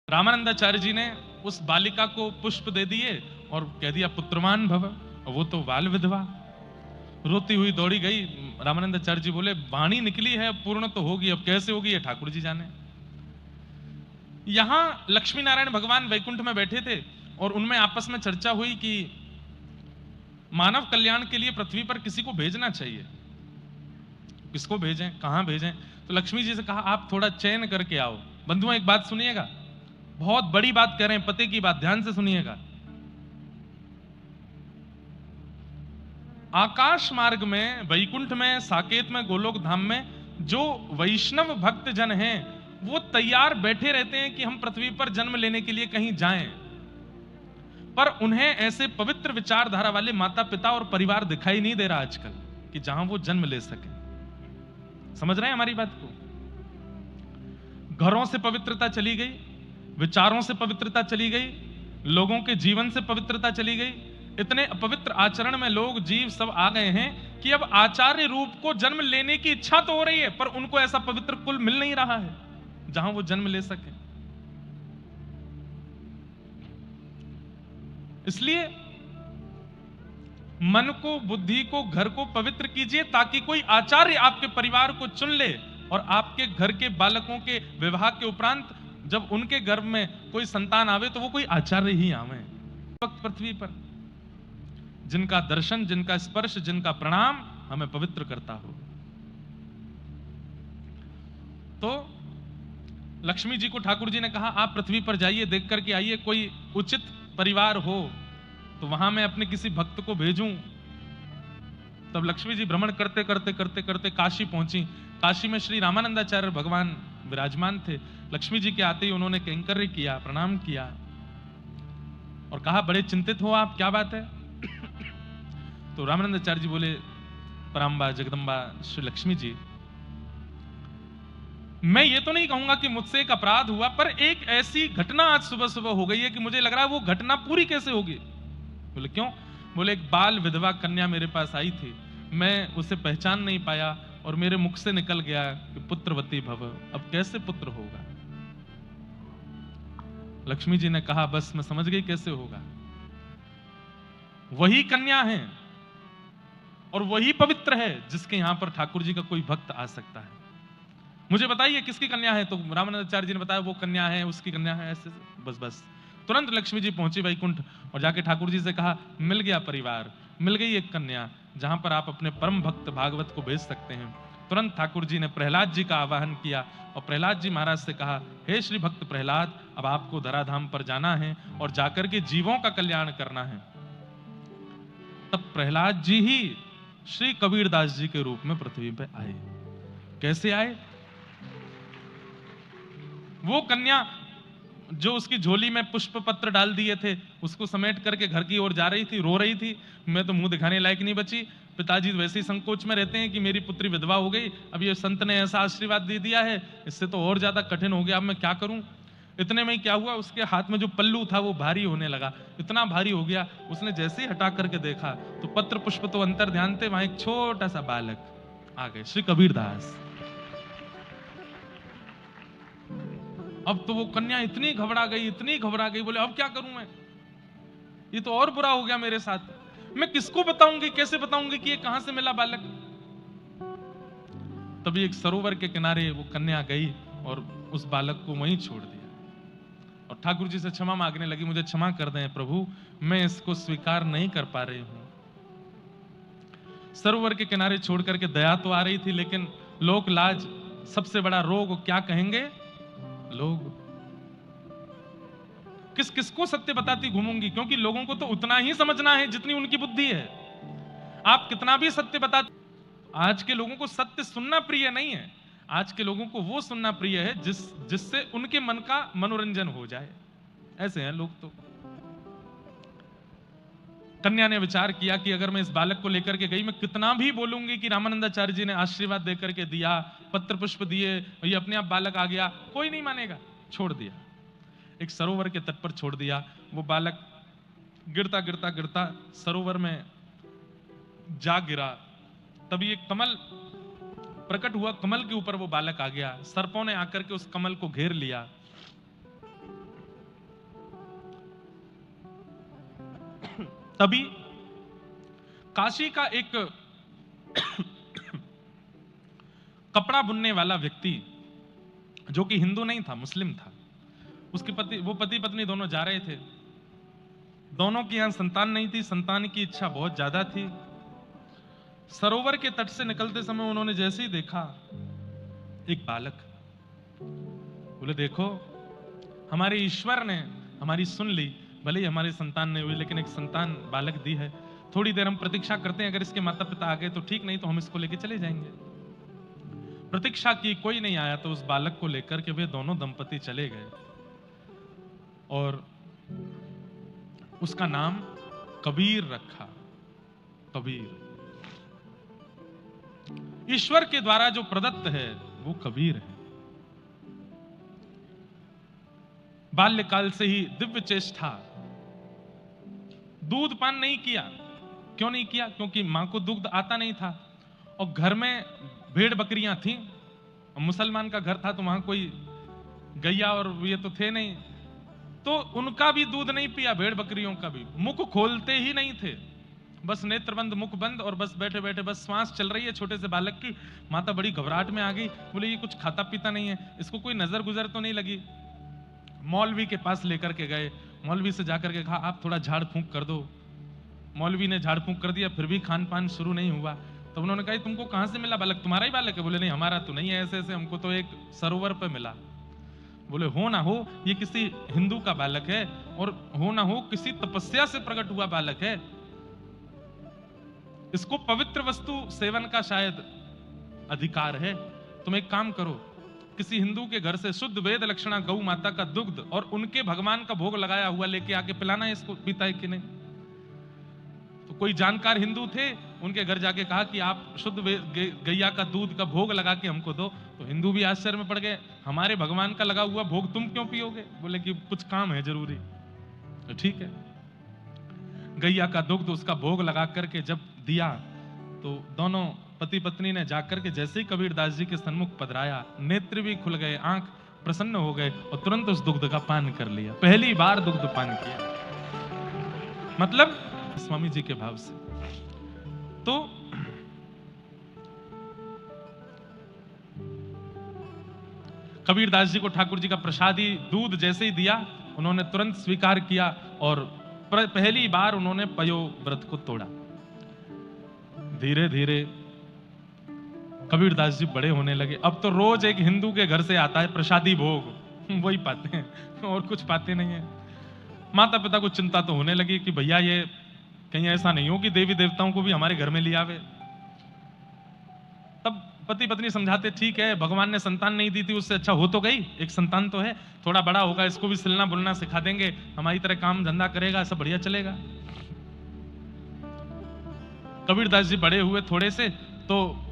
रामानंदाचार्य जी ने उस बालिका को पुष्प दे दिए और कह दिया पुत्रवान भव, और वो तो बाल विधवा रोती हुई दौड़ी गई। रामानंदाचार्य जी बोले वाणी निकली है, पूर्ण तो होगी, अब कैसे होगी ये ठाकुर जी जाने। यहां लक्ष्मी नारायण भगवान वैकुंठ में बैठे थे और उनमें आपस में चर्चा हुई कि मानव कल्याण के लिए पृथ्वी पर किसी को भेजना चाहिए, किसको भेजें, कहां भेजें। तो लक्ष्मी जी से कहा आप थोड़ा चयन करके आओ। बंधुओं एक बात सुनिएगा, बहुत बड़ी बात कह रहे हैं, पते की बात, ध्यान से सुनिएगा। आकाश मार्ग में, वैकुंठ में, साकेत में, गोलोक धाम में जो वैष्णव भक्त जन हैं वो तैयार बैठे रहते हैं कि हम पृथ्वी पर जन्म लेने के लिए कहीं जाएं, पर उन्हें ऐसे पवित्र विचारधारा वाले माता पिता और परिवार दिखाई नहीं दे रहा आजकल कि जहां वो जन्म ले सके। समझ रहे हैं हमारी बात को? घरों से पवित्रता चली गई, विचारों से पवित्रता चली गई, लोगों के जीवन से पवित्रता चली गई। इतने अपवित्र आचरण में लोग जीव सब आ गए हैं कि अब आचार्य रूप को जन्म लेने की इच्छा तो हो रही है, पर उनको ऐसा पवित्र कुल मिल नहीं रहा है जहां वो जन्म ले सके। इसलिए मन को, बुद्धि को, घर को पवित्र कीजिए ताकि कोई आचार्य आपके परिवार को चुन ले और आपके घर के बालकों के विवाह के उपरांत जब उनके गर्भ में कोई संतान आवे तो वो कोई आचार्य ही आवे वक्त पृथ्वी पर, जिनका दर्शन, जिनका स्पर्श, जिनका प्रणाम हमें पवित्र करता हो। तो लक्ष्मी जी को ठाकुर जी ने कहा आप पृथ्वी पर जाइए, देख करके आइए, कोई उचित परिवार हो तो वहां मैं अपने किसी भक्त को भेजूं। तब लक्ष्मी जी भ्रमण करते करते करते करते काशी पहुंची। काशी में श्री रामानंदाचार्य भगवान विराजमान थे। लक्ष्मी जी के आते ही उन्होंने कैंकर्य किया, प्रणाम किया और कहा बड़े चिंतित हो आप, क्या बात है? तो रामानंदाचार्य जी बोले पराम्बा जगदम्बा श्री लक्ष्मी जी, मैं ये तो नहीं कहूंगा कि मुझसे एक अपराध हुआ, पर एक ऐसी घटना आज सुबह सुबह हो गई है कि मुझे लग रहा है वो घटना पूरी कैसे होगी। बोले क्यों? बोले एक बाल विधवा कन्या मेरे पास आई थी, मैं उसे पहचान नहीं पाया और मेरे मुख से निकल गया कि पुत्रवती भव, अब कैसे पुत्र होगा? लक्ष्मी जी ने कहा बस मैं समझ गई कैसे होगा। वही कन्या है और वही पवित्र है जिसके यहां पर ठाकुर जी का कोई भक्त आ सकता है। मुझे बताइए किसकी कन्या है? तो रामानंदाचार्य जी ने बताया वो कन्या है, उसकी कन्या है, ऐसे बस तुरंत लक्ष्मी जी पहुंची वैकुंठ और जाके ठाकुर जी से कहा मिल गया परिवार, मिल गई एक कन्या जहां पर आप अपने परम भक्त भागवत को भेज सकते हैं। तुरंत ठाकुर जी ने प्रहलाद जी का आवाहन किया और प्रहलाद जी महाराज से कहा हे श्री भक्त प्रहलाद, अब आपको धराधाम पर जाना है और जाकर के जीवों का कल्याण करना है। तब प्रहलाद जी ही श्री कबीरदास जी के रूप में पृथ्वी पे आए। कैसे आए? वो कन्या जो उसकी झोली में पुष्प पत्र डाल दिए थे उसको समेट करके घर की ओर जा रही थी, रो रही थी, मैं तो मुंह दिखाने लायक नहीं बची। पिताजी वैसे ही संकोच में रहते हैं कि मेरी पुत्री विधवा हो गई, अब ये संत ने ऐसा आशीर्वाद दे दिया है, इससे तो और ज्यादा कठिन हो गया, अब मैं क्या करूं। इतने में ही क्या हुआ, उसके हाथ में जो पल्लू था वो भारी होने लगा, इतना भारी हो गया, उसने जैसे ही हटा करके देखा तो पत्र पुष्प तो अंतर ध्यान थे, वहां एक छोटा सा बालक आ गए, श्री कबीरदास। अब तो वो कन्या इतनी घबरा गई, इतनी घबरा गई, बोले अब क्या करूं मैं, ये तो और बुरा हो गया मेरे साथ, मैं किसको बताऊंगी, कैसे बताऊंगी कि ये कहां से मिला बालक। तभी एक सरोवर के किनारे वो कन्या गई और उस बालक को वहीं छोड़ दिया और ठाकुर जी से क्षमा मांगने लगी, मुझे क्षमा कर दें प्रभु, मैं इसको स्वीकार नहीं कर पा रही हूं। सरोवर के किनारे छोड़ करके दया तो आ रही थी, लेकिन लोक लाज, सबसे बड़ा रोग क्या कहेंगे लोग, किस किसको सत्य बताती घूमूंगी, क्योंकि लोगों को तो उतना ही समझना है जितनी उनकी बुद्धि है। आप कितना भी सत्य बताते, आज के लोगों को सत्य सुनना प्रिय नहीं है, आज के लोगों को वो सुनना प्रिय है जिससे उनके मन का मनोरंजन हो जाए। ऐसे हैं लोग। तो कन्या ने विचार किया कि अगर मैं इस बालक को लेकर के गई, मैं कितना भी बोलूंगी कि रामानंदाचार्य जी ने आशीर्वाद देकर के दिया, पत्र पुष्प दिए, ये अपने आप बालक आ गया, कोई नहीं मानेगा। छोड़ दिया, एक सरोवर के तट पर छोड़ दिया। वो बालक गिरता गिरता गिरता सरोवर में जा गिरा। तभी एक कमल प्रकट हुआ, कमल के ऊपर वो बालक आ गया, सर्पों ने आकर के उस कमल को घेर लिया तभी काशी का एक कपड़ा बुनने वाला व्यक्ति, जो कि हिंदू नहीं था, मुस्लिम था, उसके वो पति पत्नी दोनों जा रहे थे। दोनों की यहां संतान नहीं थी, संतान की इच्छा बहुत ज्यादा थी। सरोवर के तट से निकलते समय उन्होंने जैसे ही देखा एक बालक, बोले देखो हमारे ईश्वर ने हमारी सुन ली, भले ही हमारी संतान नहीं हुई लेकिन एक संतान बालक दी है। थोड़ी देर हम प्रतीक्षा करते हैं, अगर इसके माता पिता आ गए तो ठीक, नहीं तो हम इसको लेके चले जाएंगे। प्रतीक्षा की, कोई नहीं आया तो उस बालक को लेकर के वे दोनों दंपति चले गए और उसका नाम कबीर रखा। कबीर ईश्वर के द्वारा जो प्रदत्त है वो कबीर है। बाल्यकाल से ही दिव्य चेष्टा, दूध पान नहीं किया। क्यों नहीं किया? क्योंकि मां को दुग्ध आता नहीं था और घर में भेड़ बकरियां थी। मुसलमान का घर था तो वहां कोई गैया और ये तो थे नहीं, तो उनका भी दूध नहीं पिया, भेड़ बकरियों का भी। मुख खोलते ही नहीं थे, बस नेत्र बंद, मुख बंद, और बस बैठे बैठे बस श्वास चल रही है छोटे से बालक की। माता बड़ी घबराहट में आ गई, बोले ये कुछ खाता पीता नहीं है, इसको कोई नजर गुजर तो नहीं लगी। मौलवी के पास लेकर के गए, मौलवी से जाकर के कहा आप थोड़ा झाड़ फूंक कर दो। मौलवी ने झाड़ फूंक कर दिया, फिर भी खान पान शुरू नहीं हुआ। तो उन्होंने कहा तुमको कहां से मिला बालक? तुम्हारा ही बालक है? बोले नहीं हमारा तो नहीं है, ऐसे ऐसे हमको तो एक सरोवर पे मिला। बोले हो ना हो ये किसी हिंदू का बालक है, और हो ना हो किसी तपस्या से प्रकट हुआ बालक है, इसको पवित्र वस्तु सेवन का शायद अधिकार है। तुम एक काम करो, किसी हिंदू के घर से शुद्ध वेद लक्षणा गौ माता का दुग्ध और उनके भगवान का भोग लगाया हुआ लेके आके पिलाना है इसको, पीता है कि नहीं। तो कोई जानकार हिंदू थे, उनके घर जाके कहा कि आप शुद्ध गैया का दूध का भोग लगा के हमको दो। तो हिंदू भी आश्चर्य में पड़ गए, हमारे भगवान का लगा हुआ भोग तुम क्यों पियोगे? बोले कि कुछ काम है जरूरी। तो ठीक है, गैया का दुग्ध उसका भोग लगा करके जब दिया तो दोनों पति पत्नी ने जाकर के जैसे ही कबीरदास जी के सन्मुख पधराया, नेत्र भी खुल गए, आंख प्रसन्न हो गए और तुरंत उस दुग्ध का पान कर लिया। पहली बार दुग्ध पान किया, मतलब स्वामी जी के भाव से। तो कबीरदास जी को ठाकुर जी का प्रसादी दूध जैसे ही दिया, उन्होंने तुरंत स्वीकार किया और पहली बार उन्होंने पयो व्रत को तोड़ा। धीरे धीरे कबीरदास जी बड़े होने लगे। अब तो रोज एक हिंदू के घर से आता है प्रसादी भोग, वही पाते हैं और कुछ पाते नहीं है। माता पिता को चिंता तो होने लगी कि भैया ये कहीं ऐसा नहीं हो कि देवी देवताओं को भी हमारे घर में ले आवे। तब पति पत्नी समझाते ठीक है, भगवान ने संतान नहीं दी थी, उससे अच्छा हो तो गई, एक संतान तो है, थोड़ा बड़ा होगा इसको भी सिलना बुलना सिखा देंगे, हमारी तरह काम धंधा करेगा, सब बढ़िया चलेगा। कबीरदास जी बड़े हुए थोड़े से, तो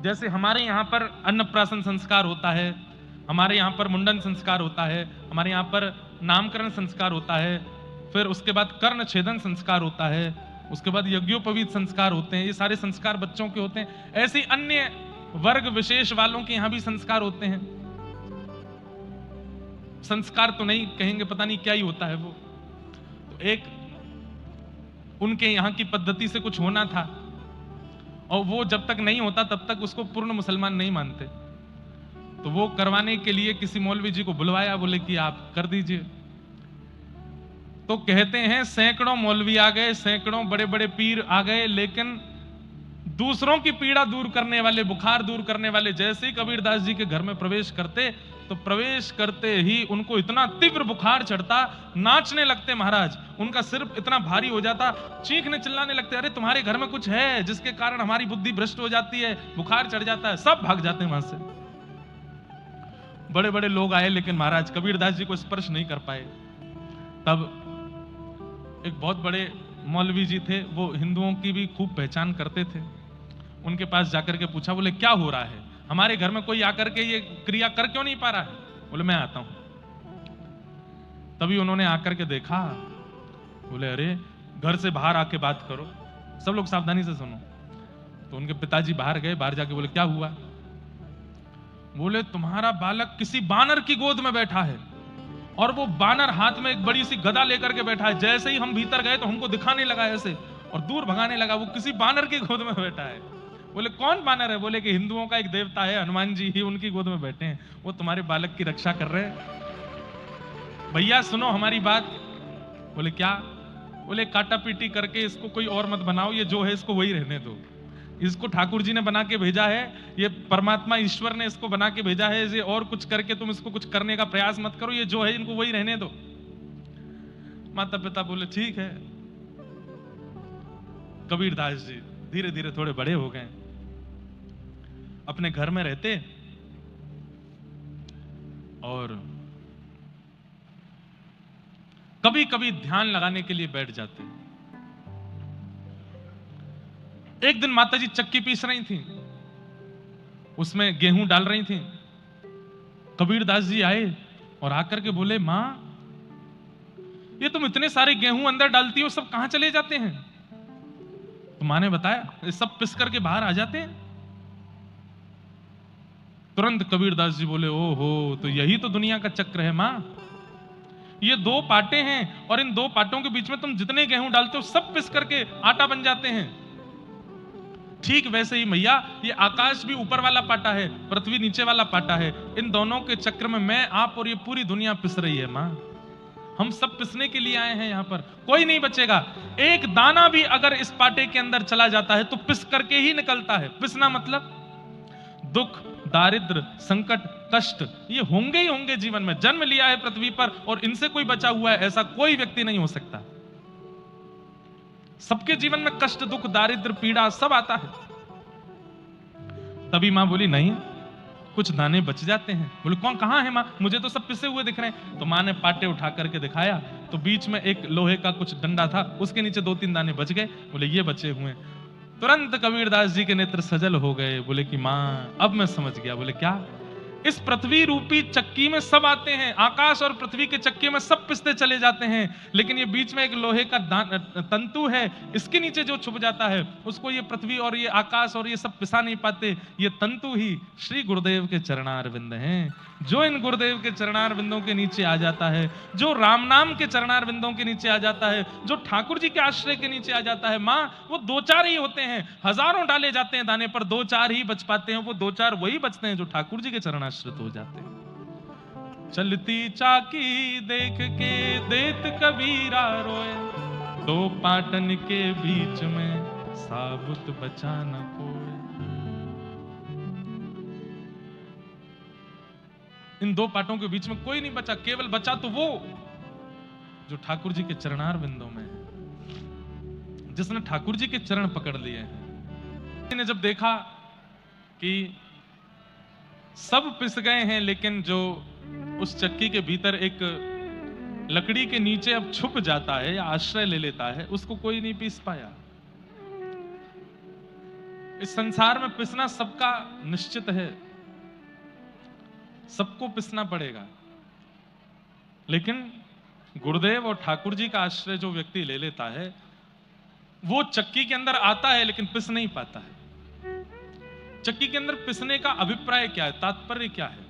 जैसे हमारे यहाँ पर अन्नप्राशन संस्कार होता है, हमारे यहाँ पर मुंडन संस्कार होता है, हमारे यहाँ पर नामकरण संस्कार होता है, फिर उसके बाद कर्ण छेदन संस्कार होता है, उसके बाद यज्ञोपवीत संस्कार होते हैं, ये सारे संस्कार बच्चों के होते हैं। ऐसे अन्य वर्ग विशेष वालों के यहाँ भी संस्कार होते हैं। संस्कार तो नहीं कहेंगे, पता नहीं क्या ही होता है वो। तो एक उनके यहाँ की पद्धति से कुछ होना था, और वो जब तक नहीं होता तब तक उसको पूर्ण मुसलमान नहीं मानते। तो वो करवाने के लिए किसी मौलवी जी को बुलवाया, बोले कि आप कर दीजिए। तो कहते हैं सैकड़ों मौलवी आ गए, सैकड़ों बड़े बड़े पीर आ गए, लेकिन दूसरों की पीड़ा दूर करने वाले, बुखार दूर करने वाले जैसे ही कबीरदास जी के घर में प्रवेश करते, तो प्रवेश करते ही उनको इतना तीव्र बुखार चढ़ता, नाचने लगते महाराज, उनका सिर इतना भारी हो जाता, चीखने चिल्लाने लगते, अरे तुम्हारे घर में कुछ है जिसके कारण हमारी बुद्धि भ्रष्ट हो जाती है, बुखार चढ़ जाता है। सब भाग जाते हैं वहां से। बड़े बड़े लोग आए लेकिन महाराज कबीरदास जी को स्पर्श नहीं कर पाए। तब एक बहुत बड़े मौलवी जी थे, वो हिंदुओं की भी खूब पहचान करते थे। उनके पास जाकर के पूछा, बोले क्या हो रहा है, हमारे घर में कोई आकर के ये क्रिया कर क्यों नहीं पा रहा है? बोले मैं आता हूं। तभी उन्होंने आकर के देखा, बोले अरे घर से बाहर आके बात करो, सब लोग सावधानी से सुनो। तो उनके पिताजी बाहर गए, बाहर जाके बोले क्या हुआ? बोले तुम्हारा बालक किसी बानर की गोद में बैठा है, और वो बानर हाथ में एक बड़ी सी गदा लेकर के बैठा है। जैसे ही हम भीतर गए तो हमको दिखाने लगा ऐसे और दूर भगाने लगा। वो किसी बानर की गोद में बैठा है। बोले कौन बानर है? बोले कि हिंदुओं का एक देवता है, हनुमान जी ही उनकी गोद में बैठे हैं, वो तुम्हारे बालक की रक्षा कर रहे हैं। भैया सुनो हमारी बात। बोले क्या? बोले काटा पीटी करके इसको कोई और मत बनाओ, ये जो है इसको वही रहने दो। इसको ठाकुर जी ने बना के भेजा है, ये परमात्मा ईश्वर ने इसको बना के भेजा है, ये और कुछ करके तुम इसको कुछ करने का प्रयास मत करो, ये जो है इनको वही रहने दो। माता पिता बोले ठीक है। कबीरदास जी धीरे धीरे थोड़े बड़े हो गए, अपने घर में रहते और कभी कभी ध्यान लगाने के लिए बैठ जाते। एक दिन माता जी चक्की पीस रही थी, उसमें गेहूं डाल रही थी। कबीरदास जी आए और आकर के बोले, मां ये तुम इतने सारे गेहूं अंदर डालती हो, सब कहां चले जाते हैं? तो मां ने बताया ये सब पिस करके बाहर आ जाते हैं। तुरंत कबीरदास जी बोले, ओहो तो यही तो दुनिया का चक्र है मां। ये दो पाटे हैं और इन दो पाटों के बीच में तुम जितने गेहूं डालते हो सब पिस करके आटा बन जाते हैं। ठीक वैसे ही मैया ये आकाश भी ऊपर वाला पाटा है, पृथ्वी नीचे वाला पाटा है। इन दोनों के चक्र में मैं, आप और ये पूरी दुनिया पिस रही है मां। हम सब पिसने के लिए आए हैं यहां पर, कोई नहीं बचेगा। एक दाना भी अगर इस पाटे के अंदर चला जाता है तो पिस करके ही निकलता है। पिसना मतलब दुख, दारिद्र, संकट, कष्ट ये होंगे ही होंगे जीवन में। जन्म लिया है पृथ्वी पर और इनसे कोई बचा हुआ है ऐसा कोई व्यक्ति नहीं हो सकता। सबके जीवन में कष्ट, दुख, दारिद्र, पीड़ा सब आता है। तभी मां बोली नहीं कुछ दाने बच जाते हैं। बोले कौन, कहां है मां? मुझे तो सब पिसे हुए दिख रहे हैं। तो मां ने पाटे उठा करके दिखाया तो बीच में एक लोहे का कुछ डंडा था, उसके नीचे 2-3 दाने बच गए। बोले ये बचे हुए हैं। तुरंत कबीरदास जी के नेत्र सजल हो गए। बोले कि मां अब मैं समझ गया। बोले क्या? इस पृथ्वी रूपी चक्की में सब आते हैं, आकाश और पृथ्वी के चक्के में सब पिसते चले जाते हैं, लेकिन ये बीच में एक लोहे का तंतु है, इसके नीचे जो छुप जाता है उसको ये पृथ्वी और ये आकाश और ये सब पिसा नहीं पाते। ये तंतु ही श्री गुरुदेव के चरणारविंद हैं। जो इन गुरुदेव के चरणारविंदों के नीचे आ जाता है, जो राम नाम के चरणारविंदों के नीचे आ जाता है, जो ठाकुर जी के आश्रय के नीचे आ जाता है, मां वो 2-4 ही होते हैं। हजारों डाले जाते हैं दाने पर, 2-4 ही बच पाते हैं। वो 2-4 वही बचते हैं जो ठाकुर जी के चरणाश्रित हो जाते हैं। चलती चाकी देख के देत कबीरा रोए, 2 पाटन के बीच में साबुत बचा न कोई। इन 2 पाटों के बीच में कोई नहीं बचा, केवल बचा तो वो जो ठाकुर जी के चरणार बिंदों में है, जिसने ठाकुर जी के चरण पकड़ लिए हैं। ने जब देखा कि सब पिस गए हैं, लेकिन जो उस चक्की के भीतर एक लकड़ी के नीचे अब छुप जाता है या आश्रय ले लेता है, उसको कोई नहीं पीस पाया। इस संसार में पिसना सबका निश्चित है, सबको पिसना पड़ेगा, लेकिन गुरुदेव और ठाकुर जी का आश्रय जो व्यक्ति ले लेता है वो चक्की के अंदर आता है लेकिन पिस नहीं पाता है। चक्की के अंदर पिसने का अभिप्राय क्या है, तात्पर्य क्या है?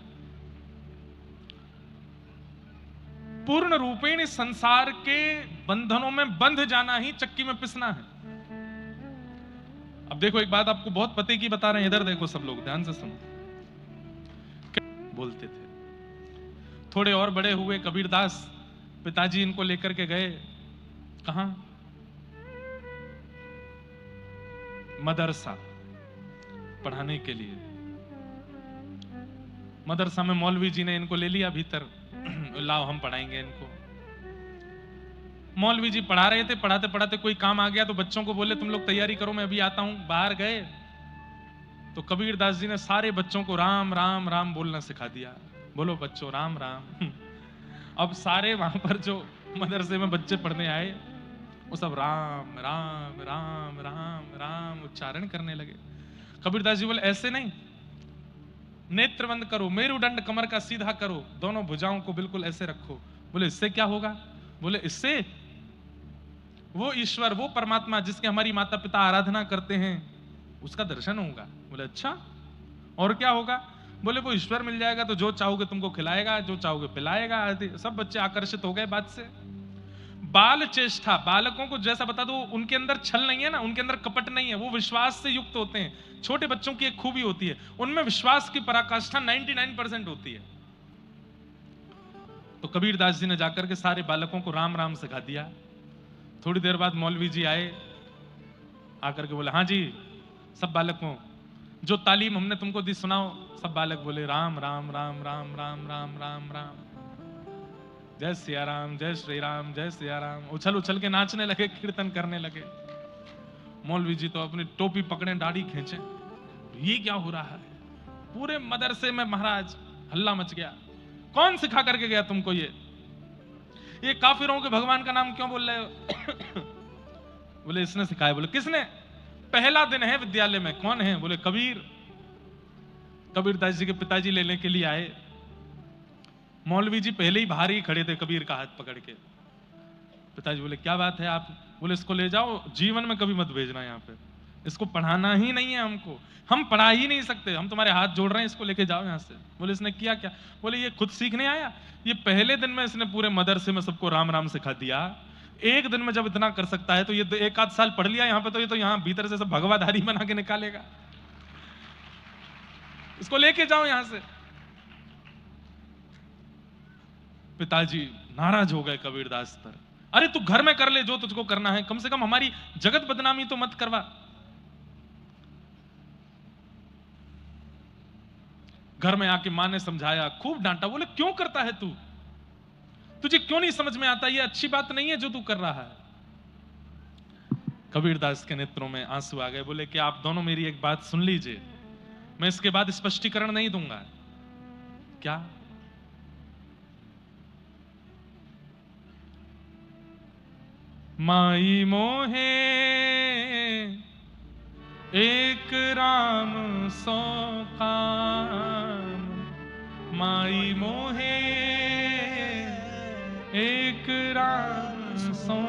पूर्ण रूपेण इस संसार के बंधनों में बंध जाना ही चक्की में पिसना है। अब देखो एक बात आपको बहुत पते की बता रहे हैं, इधर देखो सब लोग ध्यान से सुनो। बोलते थे, थोड़े और बड़े हुए कबीरदास, पिताजी इनको लेकर के गए कहां? मदरसा पढ़ाने के लिए। मदरसा में मौलवी जी ने इनको ले लिया भीतर, लाओ हम पढ़ाएंगे इनको। मौलवी जी पढ़ा रहे थे, पढ़ाते पढ़ाते कोई काम आ गया तो बच्चों को बोले तुम लोग तैयारी करो, मैं अभी आता हूं। बाहर गए तो कबीरदास जी ने सारे बच्चों को राम राम राम बोलना सिखा दिया। बोलो बच्चों राम राम। अब सारे वहां पर जो मदरसे में बच्चे पढ़ने आए वो सब राम राम राम राम राम उच्चारण करने लगे। कबीरदास जी बोले ऐसे नहीं, नेत्र बंद करो, मेरुदंड कमर का सीधा करो, दोनों भुजाओं को बिल्कुल ऐसे रखो। बोले इससे क्या होगा? बोले इससे वो ईश्वर, वो परमात्मा जिसके हमारी माता पिता आराधना करते हैं, उसका दर्शन होगा। बोले अच्छा, और क्या होगा? बोले वो ईश्वर मिल जाएगा तो जो चाहोगे तुमको खिलाएगा, जो चाहोगे पिलाएगा। सब बच्चे आकर्षित हो गए बात से। बाल चेष्टा, बालकों को जैसा बता दो, उनके अंदर छल नहीं है ना, उनके अंदर कपट नहीं है, वो विश्वास से युक्त होते हैं। छोटे बच्चों की एक खूबी होती है, उनमें विश्वास की पराकाष्ठा 99% होती है। तो कबीरदास जी ने जाकर के सारे बालकों को राम राम सिखा दिया। थोड़ी देर बाद मौलवी जी आए, आकर के बोले, हाँ जी सब बालकों, जो तालीम हमने तुमको दी सुनाओ। सब बालक बोले, राम राम राम राम राम राम राम राम, जय सिया राम, जय श्री राम, जय सिया राम। उछल उछल के नाचने लगे, कीर्तन करने लगे। मौलवी जी तो अपनी टोपी पकड़े, दाढ़ी खींचे, ये क्या हो रहा है? पूरे मदरसे में महाराज हल्ला मच गया। कौन सिखा करके गया तुमको ये काफिरों के भगवान का नाम क्यों बोल रहे हो? बोले इसने सिखाया। बोले किसने? पहला दिन है विद्यालय में। कौन है? बोले कबीर। कबीरदास जी के पिताजी लेने के लिए आए। मौलवी जी पहले ही बाहर ही खड़े थे कबीर का हाथ पकड़ के। पिताजी बोले क्या बात है आप? बोले इसको ले जाओ, जीवन में कभी मत भेजना यहाँ पे, इसको पढ़ाना ही नहीं है हमको, हम पढ़ा ही नहीं सकते, हम तुम्हारे हाथ जोड़ रहे हैं, इसको लेके जाओ यहाँ से। बोले इसने किया क्या? बोले ये खुद सीखने आया, ये पहले दिन में इसने पूरे मदरसे में सबको राम राम सिखा दिया। एक दिन में जब इतना कर सकता है तो ये एक आध साल पढ़ लिया यहाँ पे, तो ये तो यहाँ भीतर से सब भगवाधारी बना के निकालेगा, इसको लेके जाओ यहां से। पिताजी नाराज हो गए कबीरदास पर। अरे तू घर में कर ले जो तुझको करना है, कम से कम हमारी जगत बदनामी तो मत करवा। घर में आके मां ने समझाया, खूब डांटा। बोले क्यों करता है तू? तुझे क्यों नहीं समझ में आता? ये अच्छी बात नहीं है जो तू कर रहा है। कबीरदास के नेत्रों में आंसू आ गए। बोले कि आप दोनों मेरी एक बात सुन लीजिए, मैं इसके बाद स्पष्टीकरण नहीं दूंगा। क्या? माई मोहे एक राम सौ काम, माई मोहे एक राम सौ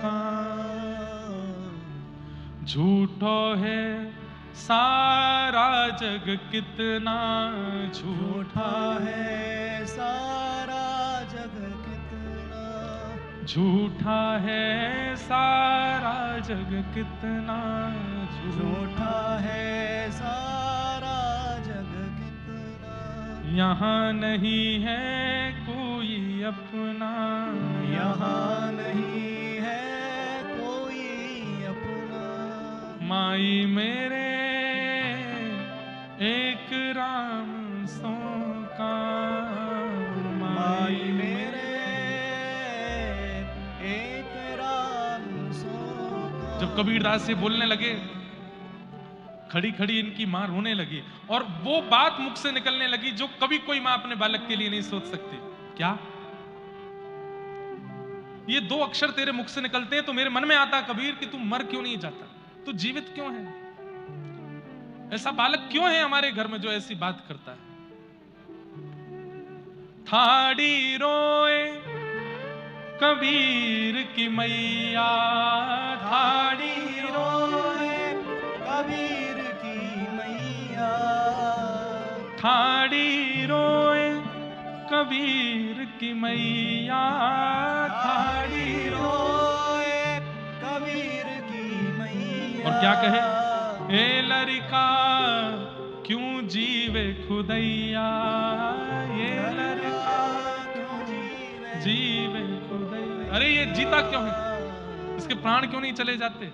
काम, झूठो है सारा जग कितना झूठा है, सारा जग कितना झूठा है, सारा जग कितना झूठा है, सारा जग कितना यहाँ नहीं है कोई अपना, यहाँ नहीं है कोई अपना, माई मेरे एक राम सौ काम, माई मेरे एक राम सौ काम। जब कबीरदास से बोलने लगे, खड़ी खड़ी इनकी मां रोने लगी और वो बात मुख से निकलने लगी जो कभी कोई मां अपने बालक के लिए नहीं सोच सकती। क्या? ये दो अक्षर तेरे मुख से निकलते हैं तो मेरे मन में आता कबीर कि तू मर क्यों नहीं जाता, तू जीवित क्यों है? ऐसा बालक क्यों है हमारे घर में जो ऐसी बात करता है? थाड़ी रोए कबीर की मैया, थाड़ी रोए कबीर की मैया, थाड़ी रोए कबीर की मैया, थाड़ी रोए कबीर की मैया। और क्या कहे? ए लड़का क्यों जीवे खुदैया, ये लड़का क्यों जीवे खुदैया। अरे ये जीता क्यों है? इसके प्राण क्यों नहीं चले जाते?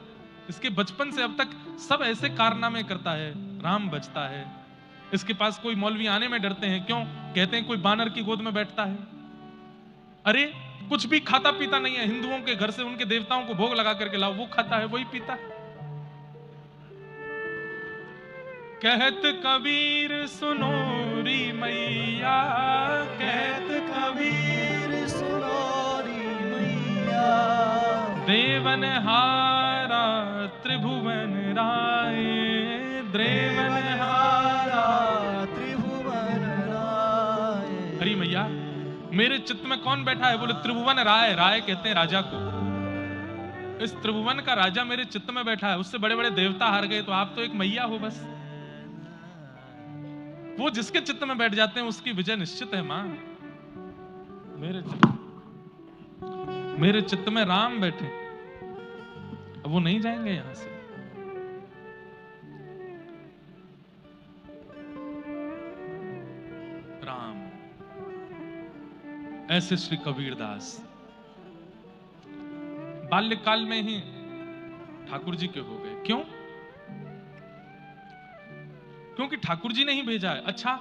इसके बचपन से अब तक सब ऐसे कारनामे करता है, राम बचता है। इसके पास कोई मौलवी आने में डरते हैं, क्यों? कहते हैं कोई बानर की गोद में बैठता है। अरे कुछ भी खाता पीता नहीं है, हिंदुओं के घर से उनके देवताओं को भोग लगा करके लाओ, वो खाता है, वही पीता है। कहत कबीर सुनोरी मैया, कहत कबीर सुनोरी मैया, देवन हारा त्रिभुवन राय, देवन हारा त्रिभुवन राय। अरे मैया मेरे चित्त में कौन बैठा है? बोले त्रिभुवन राय। राय कहते हैं राजा को। इस त्रिभुवन का राजा मेरे चित्त में बैठा है, उससे बड़े बड़े देवता हार गए तो आप तो एक मैया हो बस। वो जिसके चित्त में बैठ जाते हैं उसकी विजय निश्चित है मां। मेरे चित्त में राम बैठे, अब वो नहीं जाएंगे यहां से। राम, ऐसे श्री कबीरदास बाल्यकाल में ही ठाकुर जी के हो गए। क्यों? क्योंकि ठाकुर जी ने ही भेजा है। अच्छा